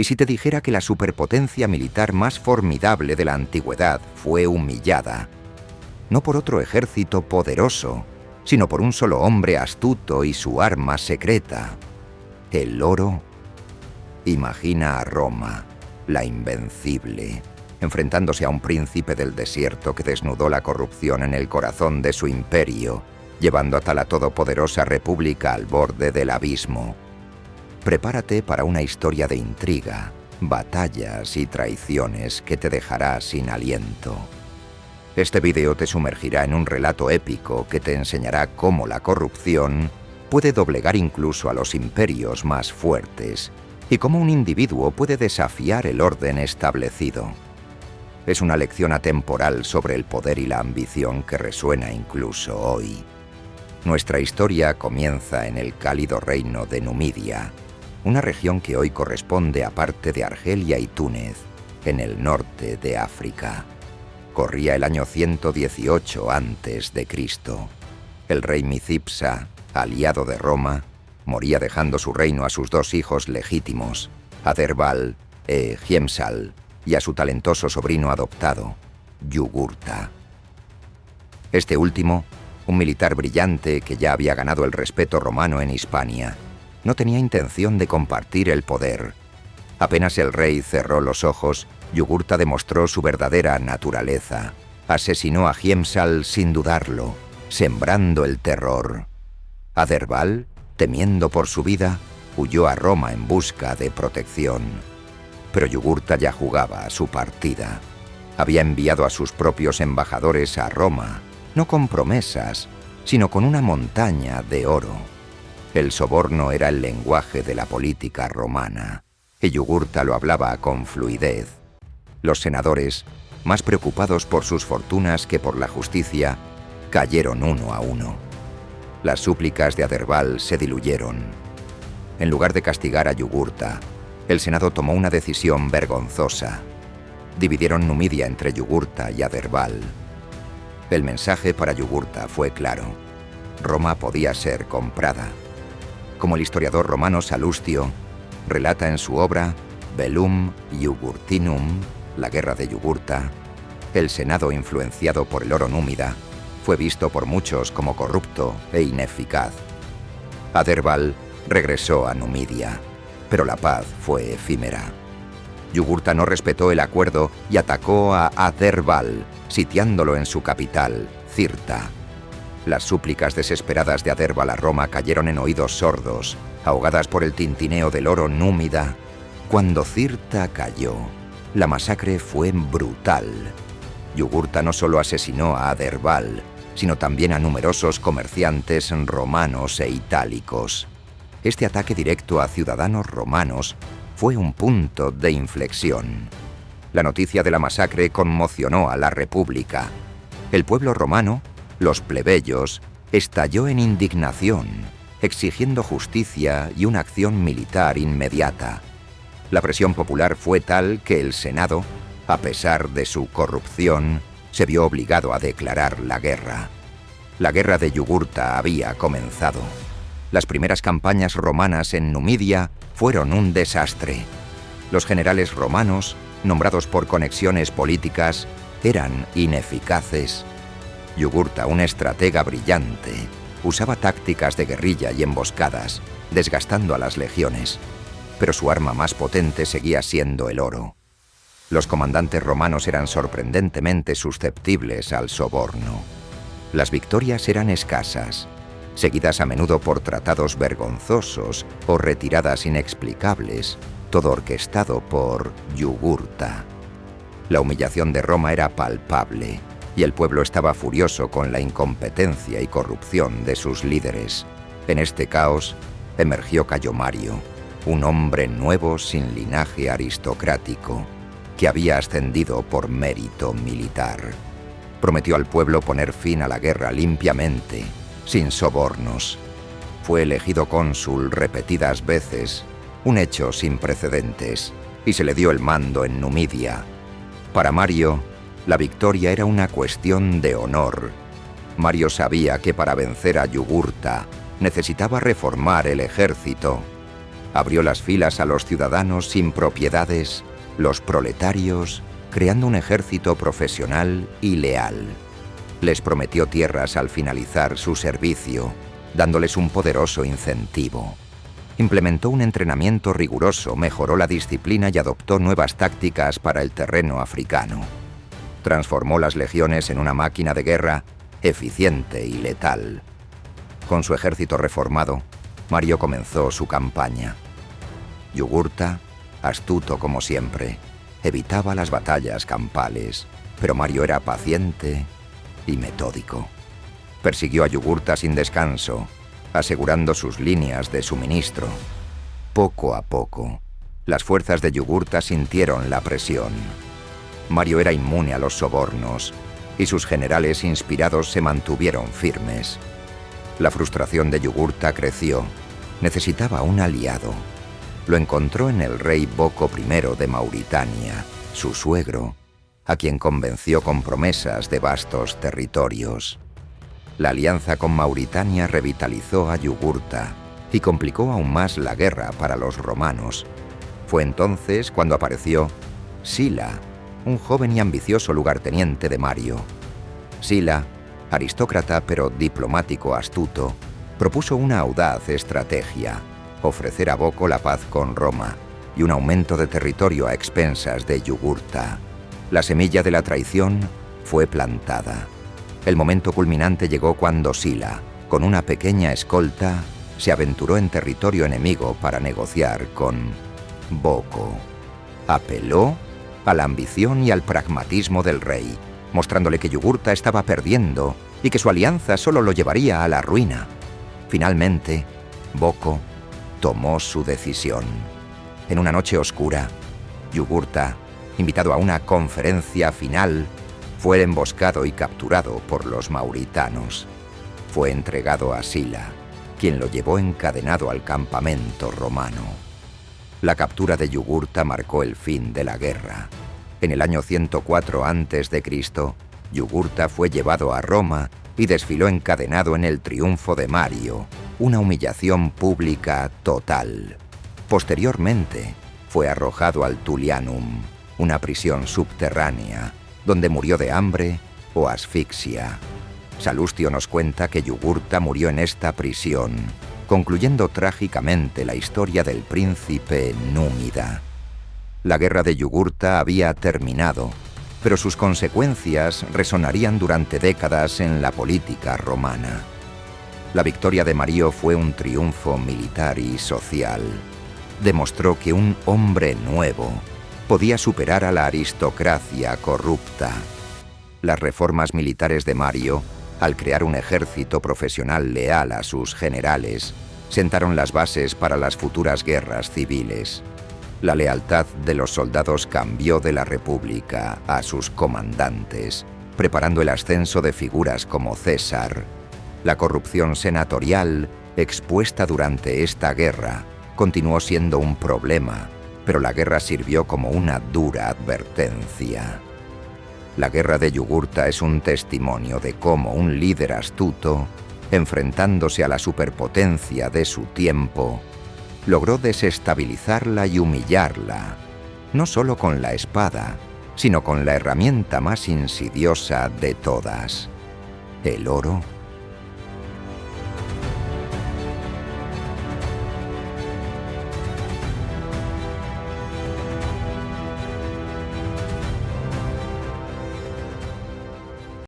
¿Y si te dijera que la superpotencia militar más formidable de la antigüedad fue humillada? No por otro ejército poderoso, sino por un solo hombre astuto y su arma secreta, el oro. Imagina a Roma, la invencible, enfrentándose a un príncipe del desierto que desnudó la corrupción en el corazón de su imperio, llevando a la todopoderosa república al borde del abismo. Prepárate para una historia de intriga, batallas y traiciones que te dejará sin aliento. Este vídeo te sumergirá en un relato épico que te enseñará cómo la corrupción puede doblegar incluso a los imperios más fuertes y cómo un individuo puede desafiar el orden establecido. Es una lección atemporal sobre el poder y la ambición que resuena incluso hoy. Nuestra historia comienza en el cálido reino de Numidia, una región que hoy corresponde a parte de Argelia y Túnez, en el norte de África. Corría el año 118 a.C. El rey Micipsa, aliado de Roma, moría dejando su reino a sus dos hijos legítimos, Adherbal e Hiempsal, y a su talentoso sobrino adoptado, Yugurta. Este último, un militar brillante que ya había ganado el respeto romano en Hispania, no tenía intención de compartir el poder. Apenas el rey cerró los ojos, Yugurta demostró su verdadera naturaleza. Asesinó a Hiempsal sin dudarlo, sembrando el terror. Adherbal, temiendo por su vida, huyó a Roma en busca de protección. Pero Yugurta ya jugaba su partida. Había enviado a sus propios embajadores a Roma, no con promesas, sino con una montaña de oro. El soborno era el lenguaje de la política romana, y Yugurta lo hablaba con fluidez. Los senadores, más preocupados por sus fortunas que por la justicia, cayeron uno a uno. Las súplicas de Adherbal se diluyeron. En lugar de castigar a Yugurta, el Senado tomó una decisión vergonzosa. Dividieron Numidia entre Yugurta y Adherbal. El mensaje para Yugurta fue claro. Roma podía ser comprada. Como el historiador romano Salustio relata en su obra Bellum Jugurtinum, la guerra de Yugurta, el Senado, influenciado por el oro númida, fue visto por muchos como corrupto e ineficaz. Adherbal regresó a Numidia, pero la paz fue efímera. Yugurta no respetó el acuerdo y atacó a Adherbal, sitiándolo en su capital, Cirta. Las súplicas desesperadas de Adherbal a Roma cayeron en oídos sordos, ahogadas por el tintineo del oro númida. Cuando Cirta cayó, la masacre fue brutal. Yugurta no solo asesinó a Adherbal, sino también a numerosos comerciantes romanos e itálicos. Este ataque directo a ciudadanos romanos fue un punto de inflexión. La noticia de la masacre conmocionó a la República. El pueblo romano, los plebeyos, estalló en indignación, exigiendo justicia y una acción militar inmediata. La presión popular fue tal que el Senado, a pesar de su corrupción, se vio obligado a declarar la guerra. La guerra de Yugurta había comenzado. Las primeras campañas romanas en Numidia fueron un desastre. Los generales romanos, nombrados por conexiones políticas, eran ineficaces. Yugurta, un estratega brillante, usaba tácticas de guerrilla y emboscadas, desgastando a las legiones. Pero su arma más potente seguía siendo el oro. Los comandantes romanos eran sorprendentemente susceptibles al soborno. Las victorias eran escasas, seguidas a menudo por tratados vergonzosos o retiradas inexplicables, todo orquestado por Yugurta. La humillación de Roma era palpable, y el pueblo estaba furioso con la incompetencia y corrupción de sus líderes. En este caos emergió Cayo Mario, un hombre nuevo sin linaje aristocrático, que había ascendido por mérito militar. Prometió al pueblo poner fin a la guerra limpiamente, sin sobornos. Fue elegido cónsul repetidas veces, un hecho sin precedentes, y se le dio el mando en Numidia. Para Mario, la victoria era una cuestión de honor. Mario sabía que para vencer a Yugurta necesitaba reformar el ejército. Abrió las filas a los ciudadanos sin propiedades, los proletarios, creando un ejército profesional y leal. Les prometió tierras al finalizar su servicio, dándoles un poderoso incentivo. Implementó un entrenamiento riguroso, mejoró la disciplina y adoptó nuevas tácticas para el terreno africano. Transformó las legiones en una máquina de guerra eficiente y letal. Con su ejército reformado, Mario comenzó su campaña. Yugurta, astuto como siempre, evitaba las batallas campales, pero Mario era paciente y metódico. Persiguió a Yugurta sin descanso, asegurando sus líneas de suministro. Poco a poco, las fuerzas de Yugurta sintieron la presión. Mario era inmune a los sobornos, y sus generales inspirados se mantuvieron firmes. La frustración de Yugurta creció. Necesitaba un aliado. Lo encontró en el rey Boko I de Mauritania, su suegro, a quien convenció con promesas de vastos territorios. La alianza con Mauritania revitalizó a Yugurta y complicó aún más la guerra para los romanos. Fue entonces cuando apareció Sila, un joven y ambicioso lugarteniente de Mario. Sila, aristócrata pero diplomático astuto, propuso una audaz estrategia: ofrecer a Boko la paz con Roma y un aumento de territorio a expensas de Yugurta. La semilla de la traición fue plantada. El momento culminante llegó cuando Sila, con una pequeña escolta, se aventuró en territorio enemigo para negociar con Boko. Apeló a la ambición y al pragmatismo del rey, mostrándole que Yugurta estaba perdiendo y que su alianza solo lo llevaría a la ruina. Finalmente, Boko tomó su decisión. En una noche oscura, Yugurta, invitado a una conferencia final, fue emboscado y capturado por los mauritanos. Fue entregado a Sila, quien lo llevó encadenado al campamento romano. La captura de Yugurta marcó el fin de la guerra. En el año 104 a.C., Yugurta fue llevado a Roma y desfiló encadenado en el triunfo de Mario, una humillación pública total. Posteriormente, fue arrojado al Tullianum, una prisión subterránea, donde murió de hambre o asfixia. Salustio nos cuenta que Yugurta murió en esta prisión, concluyendo trágicamente la historia del príncipe númida. La guerra de Yugurta había terminado, pero sus consecuencias resonarían durante décadas en la política romana. La victoria de Mario fue un triunfo militar y social. Demostró que un hombre nuevo podía superar a la aristocracia corrupta. Las reformas militares de Mario, al crear un ejército profesional leal a sus generales, sentaron las bases para las futuras guerras civiles. La lealtad de los soldados cambió de la República a sus comandantes, preparando el ascenso de figuras como César. La corrupción senatorial, expuesta durante esta guerra, continuó siendo un problema, pero la guerra sirvió como una dura advertencia. La guerra de Yugurta es un testimonio de cómo un líder astuto, enfrentándose a la superpotencia de su tiempo, logró desestabilizarla y humillarla, no solo con la espada, sino con la herramienta más insidiosa de todas, el oro